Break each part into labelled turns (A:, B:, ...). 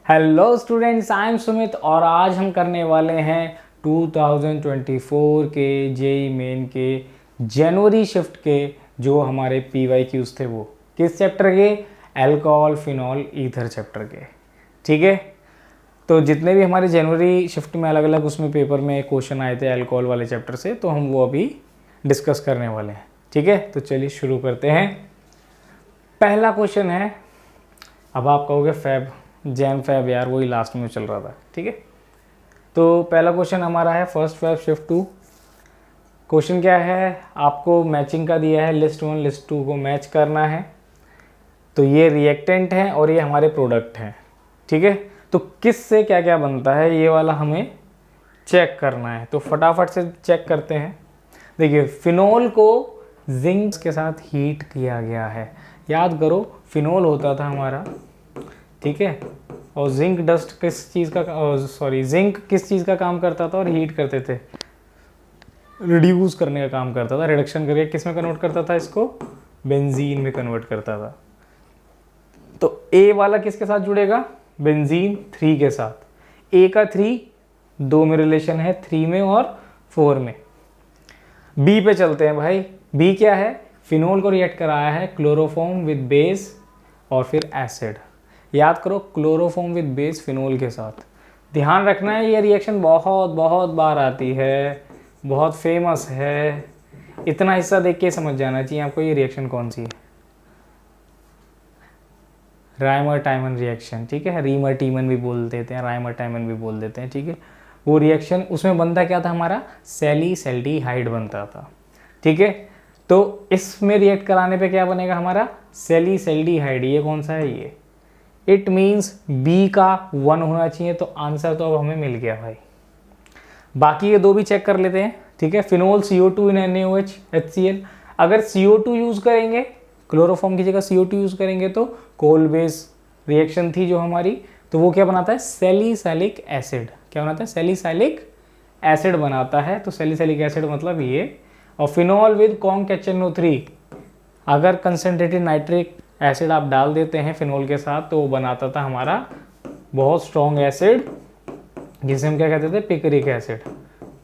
A: Hello students, I am Sumit और आज हम करने वाले हैं 2024 के जेई मेन के जनवरी शिफ्ट के जो हमारे PYQs थे वो किस चैप्टर के? अल्कोहल फिनॉल ईथर चैप्टर के। ठीक है, तो जितने भी हमारे जनवरी शिफ्ट में अलग अलग उसमें पेपर में क्वेश्चन आए थे अल्कोहल वाले चैप्टर से, तो हम वो अभी डिस्कस करने वाले हैं। ठीक है, तो चलिए शुरू करते हैं। पहला क्वेश्चन है, अब आप कहोगे फैब जैन फैब यार वही लास्ट में चल रहा था। ठीक है, तो पहला क्वेश्चन हमारा है फर्स्ट फैब शिफ्ट 2। क्वेश्चन क्या है, आपको मैचिंग का दिया है, लिस्ट 1 लिस्ट 2 को मैच करना है। तो ये रिएक्टेंट हैं और ये हमारे प्रोडक्ट हैं। ठीक है, तो किस से क्या क्या बनता है ये वाला हमें चेक करना है। तो फटाफट से चेक करते हैं। देखिए, फिनोल को जिंक के साथ हीट किया गया है। याद करो, फिनोल होता था हमारा, ठीक है, और जिंक डस्ट किस चीज़ का जिंक किस चीज़ का काम करता था और हीट करते थे, रिड्यूस करने का काम करता था। रिडक्शन करके किस में कन्वर्ट करता था, इसको बेंजीन में कन्वर्ट करता था। तो ए वाला किसके साथ जुड़ेगा? बेंजीन 3 के साथ। ए का 3 2 में रिलेशन है, 3 में और 4 में। बी पे चलते हैं भाई। बी क्या है? फिनोल को रिएक्ट कराया है क्लोरोफॉर्म विद बेस और फिर एसिड। याद करो, क्लोरोफॉर्म विद बेस फिनोल के साथ। ध्यान रखना है, ये रिएक्शन बहुत बहुत बार आती है, बहुत फेमस है। इतना हिस्सा देख के समझ जाना चाहिए आपको ये रिएक्शन कौन सी है। Rymer टाइमन reaction. ठीक है, रीमर टीमन भी बोल देते हैं, राइमर टाइमन भी बोल देते हैं। ठीक है, वो रिएक्शन उसमें बनता क्या था हमारा? सेलीसैल्डिहाइड बनता था। ठीक है, तो इसमें रिएक्ट कराने पे क्या बनेगा हमारा? सेलीसैल्डिहाइड। ये कौन सा है? ये। इट मीन्स बी का 1 होना चाहिए। तो आंसर तो अब हमें मिल गया भाई। बाकी ये दो भी चेक कर लेते हैं। ठीक है, फिनोल CO2 इन NaOH HCl। अगर CO2 यूज करेंगे, क्लोरोफॉर्म की जगह CO2 यूज करेंगे, तो कोल बेस रिएक्शन थी जो हमारी, तो वो क्या बनाता है? Salicylic acid. क्या बनाता है? सैलिसैलिक एसिड बनाता है। तो सैलिसैलिक एसिड मतलब ये। और फिनोल विद CONCHNO3, अगर कंसनट्रेटेड नाइट्रिक एसिड आप डाल देते हैं फिनोल के साथ, तो वो बनाता था हमारा बहुत स्ट्रॉन्ग एसिड, जिसे हम क्या कहते थे? Picric acid.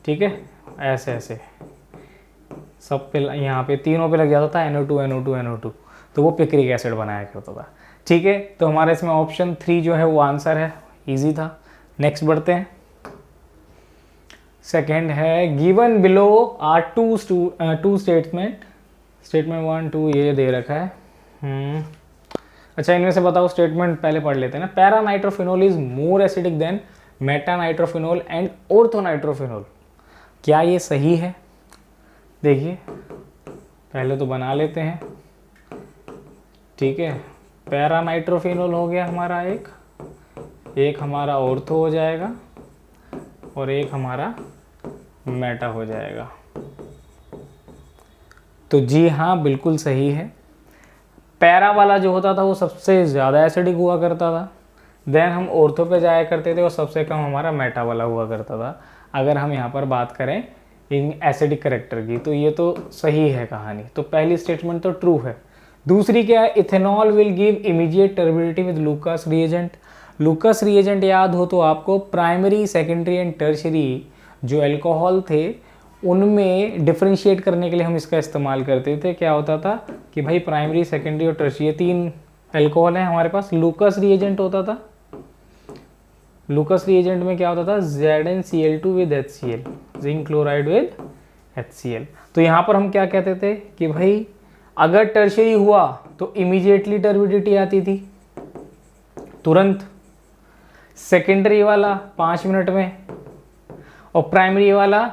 A: ठीक है, ऐसे ऐसे सब पे, यहाँ पे तीनों पे लग जाता था NO2 NO2 NO2, तो वो पिक्रिक एसिड बनाया करता था। ठीक है, तो हमारे इसमें ऑप्शन 3 जो है वो आंसर है। इजी था। नेक्स्ट बढ़ते हैं। सेकेंड है, given below are two statement 1 2 ये दे रखा है। अच्छा, इनमें से बताओ, स्टेटमेंट पहले पढ़ लेते हैं ना। Para nitrophenol is more acidic then Meta nitrophenol and ortho nitrophenol. क्या ये सही है? देखिए, पहले तो बना लेते हैं। ठीक है, पैरा नाइट्रोफिनोल हो गया हमारा एक हमारा ऑर्थो हो जाएगा और एक हमारा मेटा हो जाएगा। तो जी हाँ, बिल्कुल सही है। पैरा वाला जो होता था वो सबसे ज़्यादा एसिडिक हुआ करता था। देन हम ऑर्थो पे जाया करते थे और सबसे कम हमारा मेटा वाला हुआ करता था। अगर हम यहाँ पर बात करें इन एसिडिक करेक्टर की, तो ये तो सही है कहानी। तो पहली स्टेटमेंट तो ट्रू है। दूसरी क्या है? Ethanol will give immediate turbidity with Lucas reagent. Lucas reagent याद हो तो आपको, प्राइमरी सेकेंडरी एंड टर्शरी जो अल्कोहल थे उनमें डिफ्रेंशिएट करने के लिए हम इसका इस्तेमाल करते थे। क्या होता था कि भाई प्राइमरी सेकेंडरी और टर्शियरी, ये 3 अल्कोहल हैं हमारे पास। लूकास रिएजेंट होता था। लूकास रिएजेंट में क्या होता था? ZnCl2 with HCl, zinc chloride with HCl। तो यहाँ पर हम क्या कहते थे कि भाई अगर टर्शियरी हुआ तो इमीडिएटली टर्बिडिटी आती थी तुरंत, सेकेंडरी वाला 5 मिनट में, और प्राइमरी वाला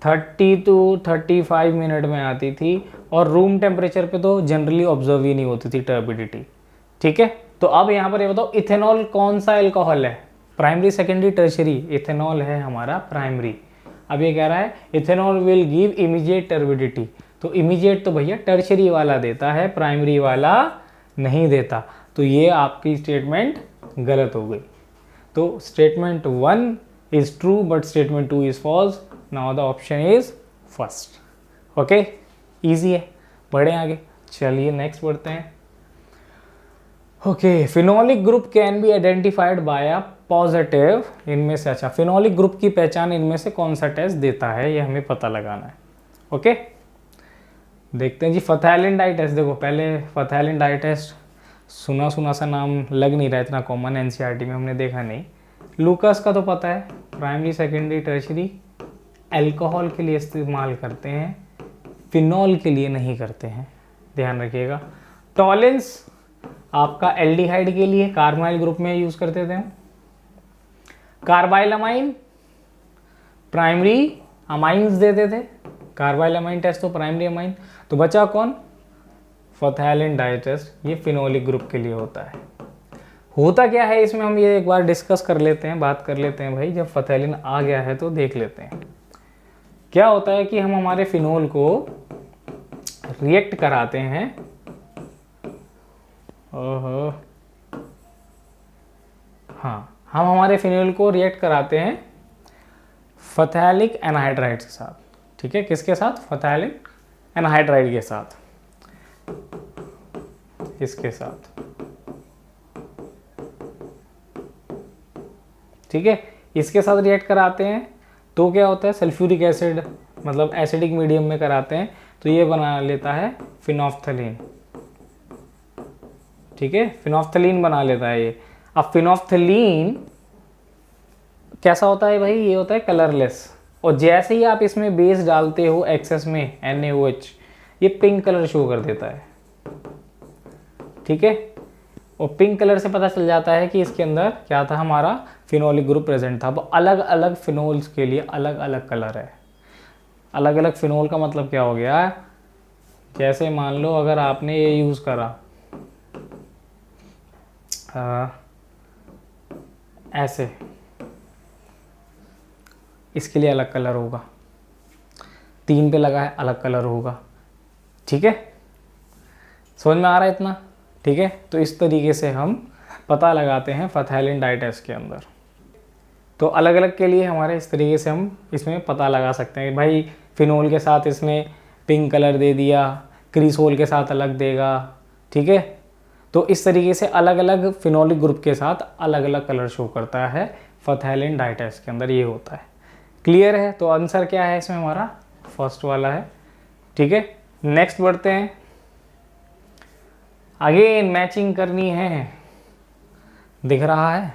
A: 30 to 35 मिनट में आती थी। और रूम टेम्परेचर पे तो जनरली ऑब्जर्व ही नहीं होती थी टर्बिडिटी। ठीक है, तो अब यहाँ पर ये बताओ, इथेनॉल कौन सा अल्कोहल है? प्राइमरी सेकेंडरी टर्शरी, इथेनॉल है हमारा प्राइमरी। अब ये कह रहा है ethanol will give immediate turbidity. तो इमीडिएट तो भैया टर्शरी वाला देता है, प्राइमरी वाला नहीं देता। तो ये आपकी स्टेटमेंट गलत हो गई। तो statement 1 is true but statement 2 is false. Now the option is first. Okay, easy है। बढ़े आगे, चलिए नेक्स्ट बढ़ते हैं। Okay, phenolic group can be identified by a positive, इनमें से अच्छा फिनोलिक ग्रुप की पहचान इनमें से कौन सा टेस्ट देता है, ये हमें पता लगाना है। ओके, देखते हैं जी फथैलिन डाई टेस्ट। देखो पहले फथैलिन डाई टेस्ट सुना सुना सा नाम लग नहीं रहा, इतना कॉमन एनसीईआरटी में हमने देखा नहीं। लूकस का तो पता है, प्राइमरी सेकेंडरी टर्शरी अल्कोहल के लिए इस्तेमाल करते हैं, फिनॉल के लिए नहीं करते हैं, ध्यान रखिएगा। टॉलेंस आपका एल्डिहाइड के लिए कार्बाइल ग्रुप में यूज करते थे। कार्बाइलमाइन प्राइमरी अमाइंस देते थे, कार्बाइलमाइन टेस्ट तो प्राइमरी अमाइन। तो बचा कौन, फथैलिन डाई टेस्ट, ये फिनोलिक ग्रुप के लिए होता है। होता क्या है इसमें, हम ये एक बार डिस्कस कर लेते हैं, बात कर लेते हैं भाई। जब फथैलिन आ गया है तो देख लेते हैं क्या होता है कि हम हमारे फिनोल को रिएक्ट कराते हैं। ओहो, हाँ, हम हमारे फिनोल को रिएक्ट कराते हैं फथैलिक एनहाइड्राइड के साथ। ठीक है, किसके साथ, फथैलिक एनहाइड्राइड के साथ, इसके साथ। ठीक है, इसके साथ रिएक्ट कराते हैं तो क्या होता है, सल्फ्यूरिक एसिड मतलब एसिडिक मीडियम में कराते हैं तो ये बना लेता है फिनोफ्थलीन। ठीक है, फिनोफ्थलीन बना लेता है ये। अब फिनोफ्थलीन कैसा होता है भाई, ये होता है कलरलेस, और जैसे ही आप इसमें बेस डालते हो एक्सेस में NaOH, ये पिंक कलर शो कर देता है। ठीक है, और पिंक कलर से पता चल जाता है कि इसके अंदर क्या था, हमारा फिनोलिक ग्रुप प्रेजेंट था। अब अलग अलग फिनोल्स के लिए अलग अलग कलर है। अलग अलग फिनोल का मतलब क्या हो गया, जैसे मान लो अगर आपने ये यूज करा ऐसे, इसके लिए अलग कलर होगा, 3 पे लगा है अलग कलर होगा। ठीक है, समझ में आ रहा है इतना। ठीक है, तो इस तरीके से हम पता लगाते हैं फथैलिन डाई टेस्ट के अंदर। तो अलग अलग के लिए हमारे इस तरीके से हम इसमें पता लगा सकते हैं भाई, फिनोल के साथ इसने पिंक कलर दे दिया, क्रीसोल के साथ अलग देगा। ठीक है, तो इस तरीके से अलग अलग फिनोलिक ग्रुप के साथ अलग अलग कलर शो करता है फथैलिन डाई टेस्ट के अंदर, ये होता है। क्लियर है, तो आंसर क्या है इसमें हमारा, फर्स्ट वाला है। ठीक है, नेक्स्ट बढ़ते हैं। अगेन मैचिंग करनी है, दिख रहा है।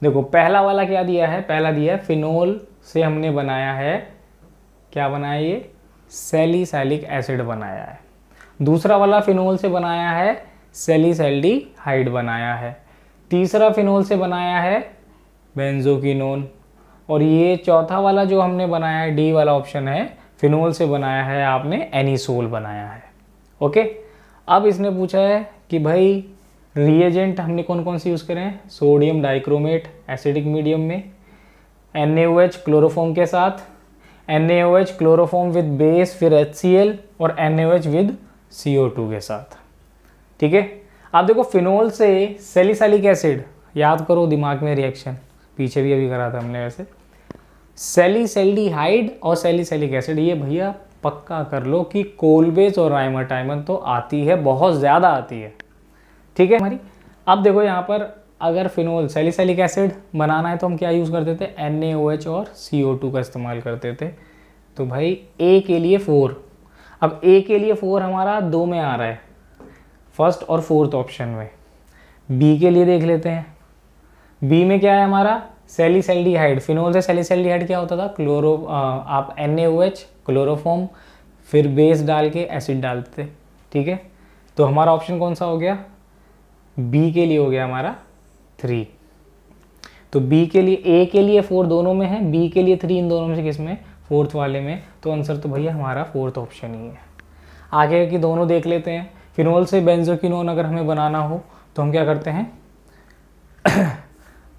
A: देखो पहला वाला क्या दिया है, पहला दिया है फिनोल से हमने बनाया है, क्या बनाया ये, सैलिसैलिक एसिड बनाया है। दूसरा वाला फिनोल से बनाया है, सैलिसैल्डिहाइड बनाया है। तीसरा फिनोल से बनाया है बेंजोक्विनोन, और ये चौथा वाला जो हमने बनाया है, डी वाला ऑप्शन है, फिनोल से बनाया है आपने एनिसोल बनाया है। ओके, अब इसने पूछा है कि भाई रिएजेंट हमने कौन कौन से यूज़ करें, सोडियम डाइक्रोमेट एसिडिक मीडियम में, NaOH क्लोरोफॉर्म के साथ, NaOH क्लोरोफॉर्म विद बेस, फिर HCl, और NaOH विद CO2 के साथ। ठीक है, आप देखो फिनोल से सैलिसैलिक एसिड, याद करो दिमाग में रिएक्शन, पीछे भी अभी करा था हमने वैसे, सैलिसैल्डिहाइड और सैलिसैलिक एसिड, ये भैया पक्का कर लो कि कोलबेज और राइमरटाइमन तो आती है, बहुत ज़्यादा आती है। ठीक है हमारी। अब देखो यहाँ पर अगर फिनोल सैलिसैलिक एसिड बनाना है तो हम क्या यूज़ करते थे, NaOH और CO2 का इस्तेमाल करते थे। तो भाई A के लिए 4, अब A के लिए 4 हमारा 2 में आ रहा है, फर्स्ट और फोर्थ ऑप्शन में। B के लिए देख लेते हैं, B में क्या है हमारा, सैलिसैल्डिहाइड। फिनोल से सैलिसैल्डिहाइड क्या होता था, आप NaOH क्लोरोफॉर्म, फिर बेस डाल के एसिड डालते थे। ठीक है, तो हमारा ऑप्शन कौन सा हो गया, B के लिए हो गया हमारा 3। तो B के लिए, A के लिए 4 दोनों में है, B के लिए 3 इन दोनों में से किस में, फोर्थ वाले में। तो आंसर तो भैया हमारा फोर्थ ऑप्शन ही है। आगे की दोनों देख लेते हैं। फिनोल से बेंजोक्विनोन अगर हमें बनाना हो तो हम क्या करते हैं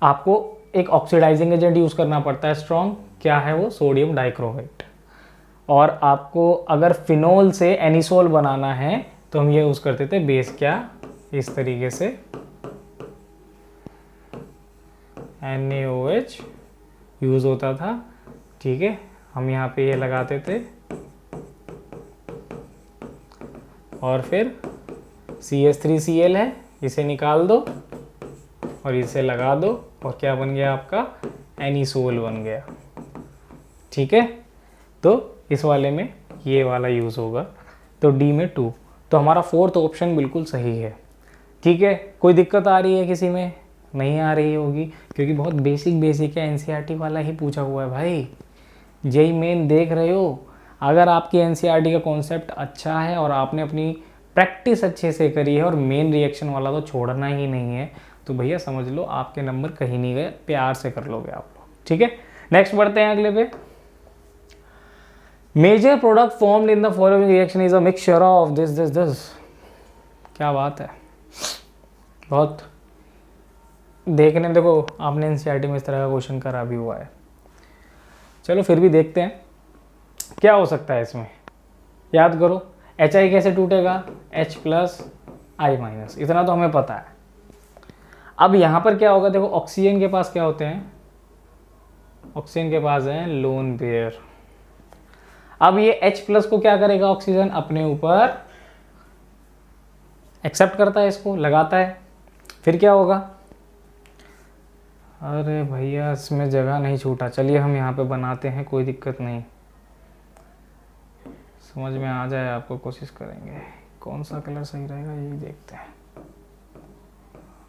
A: आपको एक ऑक्सीडाइजिंग एजेंट यूज़ करना पड़ता है स्ट्रॉन्ग, क्या है वो, सोडियम डाइक्रोमेट। और आपको अगर फिनोल से एनिसोल बनाना है तो हम ये यूज़ करते थे बेस, क्या, इस तरीके से NaOH यूज़ होता था। ठीक है, हम यहाँ पे ये लगाते थे और फिर CH3Cl है, इसे निकाल दो और इसे लगा दो और क्या बन गया आपका, एनिसोल बन गया। ठीक है, तो इस वाले में ये वाला यूज़ होगा, तो डी में 2। तो हमारा फोर्थ ऑप्शन बिल्कुल सही है। ठीक है, कोई दिक्कत आ रही है किसी में? नहीं आ रही होगी, क्योंकि बहुत बेसिक है, एनसीईआरटी वाला ही पूछा हुआ है भाई। जेई मेन देख रहे हो, अगर आपकी एनसीईआरटी का कॉन्सेप्ट अच्छा है और आपने अपनी प्रैक्टिस अच्छे से करी है और मेन रिएक्शन वाला तो छोड़ना ही नहीं है, तो भैया समझ लो आपके नंबर कहीं नहीं गए, प्यार से कर लोगे आप लोग। ठीक है, नेक्स्ट बढ़ते हैं अगले पे। Major product formed in the following reaction is a mixture of this. क्या बात है, बहुत देखने, देखो आपने एनसीईआरटी में इस तरह का क्वेश्चन करा भी हुआ है। चलो फिर भी देखते हैं क्या हो सकता है इसमें। याद करो, HI कैसे टूटेगा, H प्लस I माइनस, इतना तो हमें पता है। अब यहाँ पर क्या होगा, देखो ऑक्सीजन के पास क्या होते हैं, ऑक्सीजन के पास है लोन पेयर। अब ये H प्लस को क्या करेगा, ऑक्सीजन अपने ऊपर एक्सेप्ट करता है, इसको लगाता है, फिर क्या होगा, अरे भैया इसमें जगह नहीं छूटा, चलिए हम यहाँ पे बनाते हैं, कोई दिक्कत नहीं, समझ में आ जाए आपको, कोशिश करेंगे। कौन सा कलर सही रहेगा यही देखते हैं।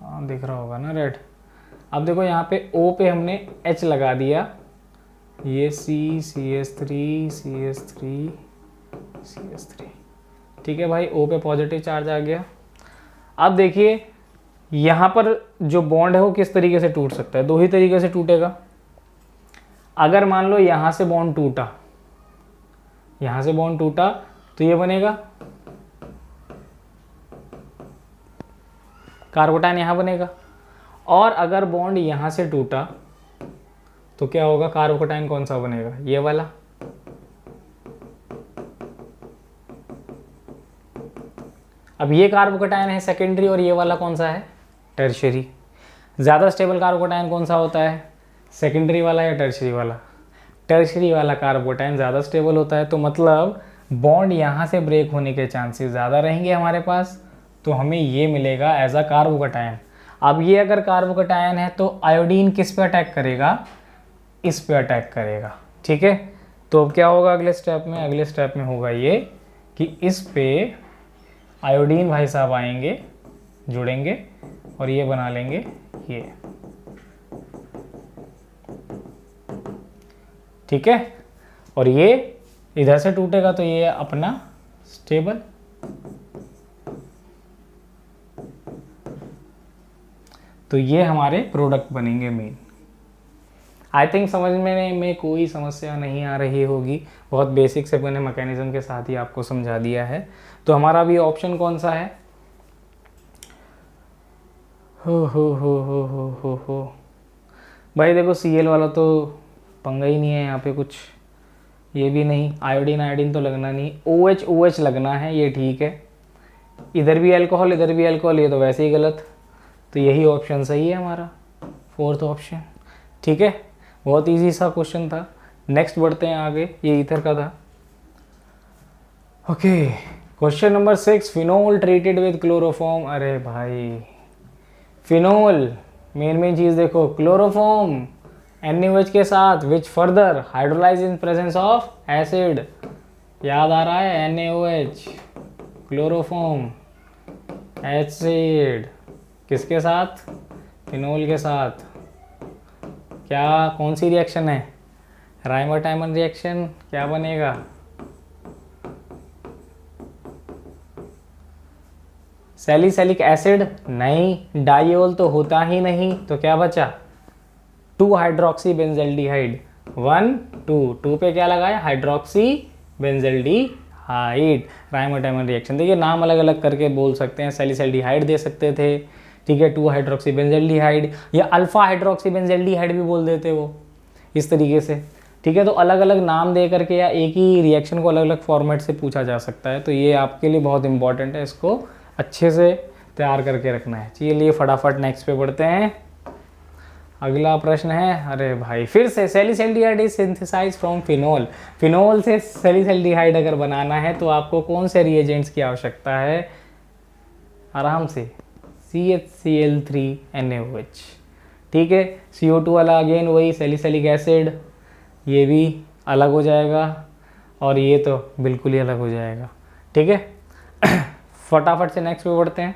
A: हाँ दिख रहा होगा ना, रेड। अब देखो यहाँ पे O पे हमने H लगा दिया, ये CH3 CH3 CH3। ठीक है भाई, O पे पॉजिटिव चार्ज आ गया। अब देखिए यहाँ पर जो बॉन्ड है वो किस तरीके से टूट सकता है, दो ही तरीके से टूटेगा। अगर मान लो यहाँ से बॉन्ड टूटा, यहाँ से बॉन्ड टूटा तो ये बनेगा कार्बोटाइन, यहाँ बनेगा। और अगर बॉन्ड यहाँ से टूटा तो क्या होगा, कार्बोटाइन कौन सा बनेगा, ये वाला। अब ये कार्बोकेटायन है सेकेंडरी और ये वाला कौन सा है, टर्शियरी। ज़्यादा स्टेबल कार्बोकेटायन कौन सा होता है, सेकेंडरी वाला या टर्शियरी वाला, टर्शियरी वाला कार्बोकेटायन ज़्यादा स्टेबल होता है। तो मतलब बॉन्ड यहाँ से ब्रेक होने के चांसेस ज़्यादा रहेंगे हमारे पास, तो हमें ये मिलेगा एज अ कार्बोकेटायन। अब ये अगर कार्बोकेटायन है तो आयोडीन किस पे अटैक करेगा, इस पे अटैक करेगा। ठीक है, तो अब क्या होगा अगले स्टेप में, अगले स्टेप में होगा ये कि इस पे आयोडीन भाई साहब आएंगे, जुड़ेंगे और ये बना लेंगे ये। ठीक है, और ये इधर से टूटेगा तो ये अपना स्टेबल। तो ये हमारे प्रोडक्ट बनेंगे मेन। आई थिंक समझने में कोई समस्या नहीं आ रही होगी, बहुत बेसिक से बने मैकेनिज्म के साथ ही आपको समझा दिया है। तो हमारा भी ऑप्शन कौन सा है, हो भाई देखो Cl वाला तो पंगा ही नहीं है यहाँ पे कुछ, ये भी नहीं, आयोडीन तो लगना नहीं, OH लगना है, ये ठीक है। इधर भी अल्कोहल इधर भी अल्कोहल, ये तो वैसे ही गलत। तो यही ऑप्शन सही है हमारा, फोर्थ ऑप्शन। ठीक है, बहुत इजी सा क्वेश्चन था। नेक्स्ट बढ़ते हैं आगे, ये ईथर का था। Okay, question number 6, phenol treated with chloroform. अरे भाई फिनोल, मेन चीज देखो, क्लोरोफॉर्म NaOH के साथ which further hydrolyse in presence of acid. याद आ रहा है, NaOH क्लोरोफॉर्म एसिड किसके साथ, फिनोल के साथ। क्या कौन सी रिएक्शन है, राइमर-टाइमर रिएक्शन। क्या बनेगा, सैलिसिलिक एसिड नहीं, डाइओल तो होता ही नहीं, तो क्या बचा, 2 हाइड्रोक्सी बेंजल्डिहाइड, 1 2 पे क्या लगाया, हाइड्रोक्सी बेंजल्डिहाइड। राइमर-टाइमर रिएक्शन देखिए, नाम अलग अलग करके बोल सकते हैं, सैलिसिल्डिहाइड दे सकते थे, ठीक है, 2 हाइड्रोक्सी बेंजल्डिहाइड, या अल्फा हाइड्रोक्सी बेंजल्डिहाइड भी बोल देते वो, इस तरीके से। ठीक है, तो अलग अलग नाम दे करके या एक ही रिएक्शन को अलग अलग फॉर्मेट से पूछा जा सकता है। तो ये आपके लिए बहुत इंपॉर्टेंट है, इसको अच्छे से तैयार करके रखना है। चलिए फटाफट नेक्स्ट पे बढ़ते हैं। अगला प्रश्न है, अरे भाई फिर से, salicylaldehyde is synthesise from phenol. Phenol से सैलिसिल्डिहाइड अगर बनाना है तो आपको कौन से रिएजेंट्स की आवश्यकता है, आराम से CHCl3NaOH। ठीक है, CO2 वाला अगेन वही सैलिसिलिक एसिड, ये भी अलग हो जाएगा और ये तो बिल्कुल ही अलग हो जाएगा। ठीक है फटाफट से नेक्स्ट पे बढ़ते हैं।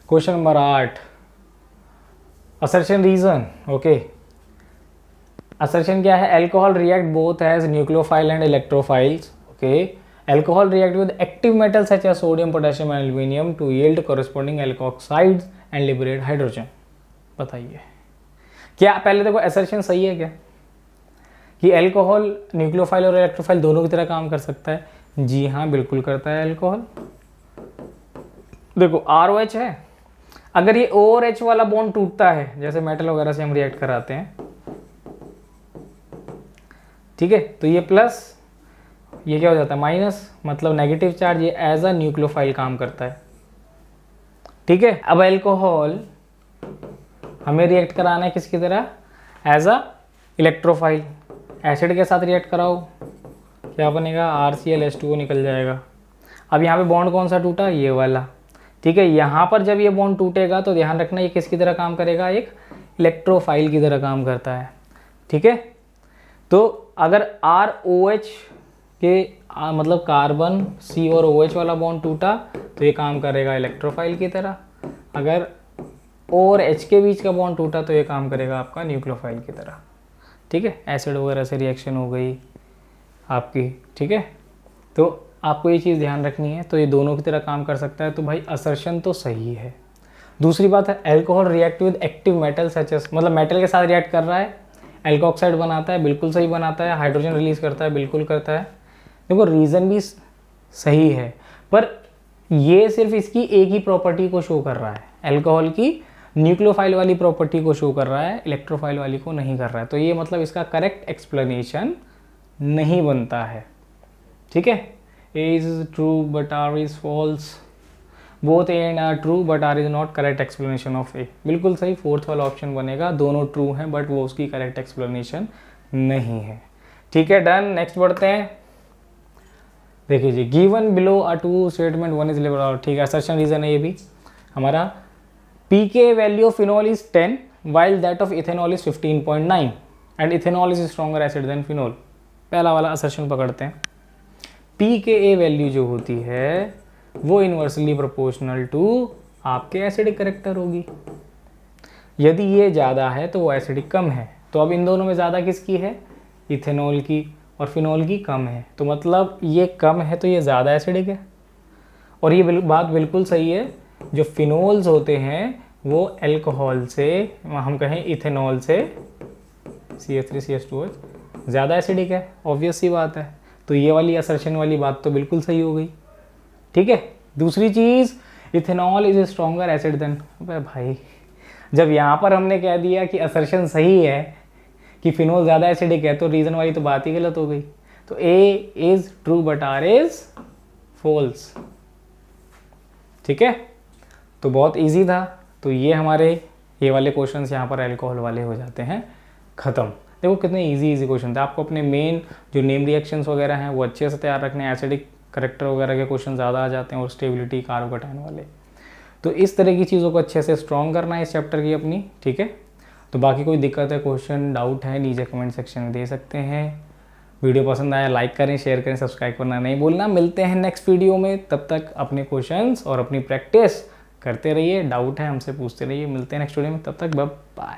A: Question number 8, assertion reason. Okay, assertion क्या है? Alcohol react both as nucleophile and electrophiles. Okay, alcohol react with active metal such as sodium, potassium and aluminium to yield corresponding alkoxides and liberate hydrogen. बताइए क्या, पहले देखो assertion सही है क्या कि अल्कोहल न्यूक्लियोफाइल और इलेक्ट्रोफाइल दोनों की तरह काम कर सकता है? जी हाँ, बिल्कुल करता है अल्कोहल। देखो ROH है, अगर ये O और H वाला बॉन्ड टूटता है, जैसे मेटल वगैरह से हम रिएक्ट कराते हैं, ठीक है, तो ये प्लस, ये क्या हो जाता है माइनस, मतलब नेगेटिव चार्ज, ये एज अ न्यूक्लियोफाइल काम करता है। ठीक है, अब अल्कोहल हमें रिएक्ट कराना है किसकी तरह? As a electrophile. एसिड के साथ रिएक्ट कराओ, क्या बनेगा? RClH2O निकल जाएगा। अब यहाँ पे बॉन्ड कौन सा टूटा? ये वाला। ठीक है, यहाँ पर जब ये बॉन्ड टूटेगा तो ध्यान रखना ये किसकी तरह काम करेगा? एक इलेक्ट्रोफाइल की तरह काम करता है। ठीक है, तो अगर ROH के मतलब कार्बन C और OH वाला बॉन्ड टूटा तो ये काम करेगा इलेक्ट्रोफाइल की तरह। अगर O और H के बीच का बॉन्ड टूटा तो ये काम करेगा आपका न्यूक्लियोफाइल की तरह। ठीक है, एसिड वगैरह से रिएक्शन हो गई आपकी। ठीक है, तो आपको ये चीज़ ध्यान रखनी है, तो ये दोनों की तरह काम कर सकता है, तो भाई असर्शन तो सही है। दूसरी बात है, alcohol react with active metal such as, मतलब मेटल के साथ रिएक्ट कर रहा है, एल्कोक्साइड बनाता है, बिल्कुल सही बनाता है, हाइड्रोजन रिलीज करता है, बिल्कुल करता है। देखो रीज़न भी सही है, पर ये सिर्फ इसकी एक ही प्रॉपर्टी को शो कर रहा है, अल्कोहल की न्यूक्लियोफाइल वाली प्रॉपर्टी को शो कर रहा है, इलेक्ट्रोफाइल वाली को नहीं कर रहा है, तो ये मतलब इसका करेक्ट एक्सप्लेनेशन नहीं बनता है। ठीक है, A is true but R is false, both A and R true but R is not correct explanation of A। बिल्कुल सही, फोर्थ वाला ऑप्शन बनेगा, दोनों ट्रू हैं बट वो उसकी करेक्ट एक्सप्लेनेशन नहीं है। ठीक है, डन। नेक्स्ट बढ़ते हैं। देखिए जी, given below a two statement, one is liberal. ठीक है, असर्शन रीजन है ये भी हमारा। P K value of phenol is 10 while that of ethanol is 15.9 and ethanol is stronger acid than phenol। पहला वाला असर्शन पकड़ते हैं। pKa वैल्यू जो होती है वो इन्वर्सली प्रोपोर्शनल टू आपके एसिडिक करेक्टर होगी। यदि ये ज़्यादा है तो वो एसिडिक कम है, तो अब इन दोनों में ज़्यादा किसकी है? इथेनॉल की, और फिनॉल की कम है, तो मतलब ये कम है तो ये ज़्यादा एसिडिक है। और ये बात बिल्कुल सही है, जो फिनोल्स होते हैं वो अल्कोहल से, हम कहें इथेनॉल से, CH3CH2OH ज़्यादा एसिडिक है, ऑब्वियस सी बात है। तो ये वाली असर्शन वाली बात तो बिल्कुल सही हो गई। ठीक है, दूसरी चीज़, ethanol is stronger acid than. भाई जब यहाँ पर हमने कह दिया कि असर्शन सही है कि फिनोल ज़्यादा एसिडिक है, तो रीज़न वाली तो बात ही गलत हो गई। तो A is true but R is false. ठीक है, तो बहुत इजी था। तो ये हमारे ये वाले क्वेश्चंस यहाँ पर अल्कोहल वाले हो जाते हैं ख़त्म। देखो कितने इजी क्वेश्चन थे। आपको अपने मेन जो नेम रिएक्शंस वगैरह हैं वो अच्छे से तैयार रखने हैं। एसिडिक करेक्टर वगैरह के क्वेश्चन ज़्यादा आ जाते हैं और स्टेबिलिटी, कार्बोकैटायन वाले। तो इस तरह की चीज़ों को अच्छे से स्ट्रॉन्ग करना है इस चैप्टर की अपनी। ठीक है, तो बाकी कोई दिक्कत है, क्वेश्चन, डाउट है, नीचे कमेंट सेक्शन में दे सकते हैं। वीडियो पसंद आया लाइक करें, शेयर करें, सब्सक्राइब करना नहीं भूलना। मिलते हैं नेक्स्ट वीडियो में, तब तक अपने क्वेश्चंस और अपनी प्रैक्टिस करते रहिए। डाउट है हमसे पूछते रहिए। मिलते हैं नेक्स्ट वीडियो में, तब तक बाय।